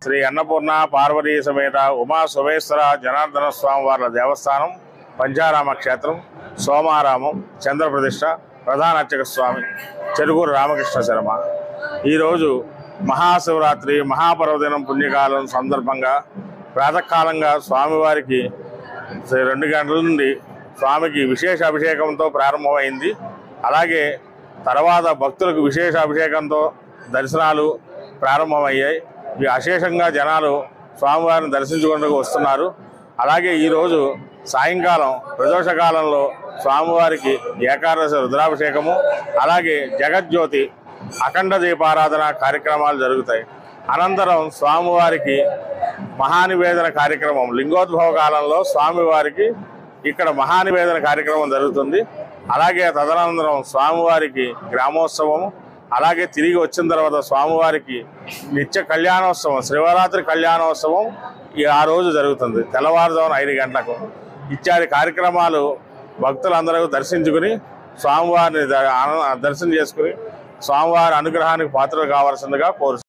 శ్రీ అన్నపూర్ణ పార్వతీ సమేత ఉమా సోమేశ్వర జనార్దన స్వామి వార్ల దేవస్థానం పంచారామ క్షేత్రం సోమారామం చంద్రప్రతిష్ఠ ప్రధాన అర్చక స్వామి చెరుకూరు రామకృష్ణ శర్మ. ఈరోజు మహాశివరాత్రి మహాపర్వదినం పుణ్యకాలం సందర్భంగా ప్రాతకాలంగా స్వామివారికి 2 గంటల నుండి స్వామికి విశేష అభిషేకంతో ప్రారంభమైంది. అలాగే తర్వాత భక్తులకు విశేష అభిషేకంతో దర్శనాలు ప్రారంభమయ్యాయి. అశేషంగా జనాలు స్వామివారిని దర్శించుకుంటూ వస్తున్నారు. అలాగే ఈరోజు సాయంకాలం ప్రదోషకాలంలో స్వామివారికి ఏకాదశి రుద్రాభిషేకము, అలాగే జగజ్యోతి అఖండ దీపారాధన కార్యక్రమాలు జరుగుతాయి. అనంతరం స్వామివారికి మహానివేదన కార్యక్రమం, లింగోద్భవ కాలంలో స్వామివారికి ఇక్కడ మహానివేదన కార్యక్రమం జరుగుతుంది. అలాగే తదనంతరం స్వామివారికి గ్రామోత్సవము, అలాగే తిరిగి వచ్చిన తర్వాత స్వామివారికి నిత్య కళ్యాణోత్సవం, శివరాత్రి కళ్యాణోత్సవం ఆ రోజు జరుగుతుంది. తెల్లవారుజామున 5 గంటలకు ఇత్యాది కార్యక్రమాలు భక్తులందరూ దర్శించుకుని స్వామివారిని దర్శనం చేసుకుని స్వామివారి అనుగ్రహానికి పాత్రలు కావాల్సిందిగా కోరుచున్నాను.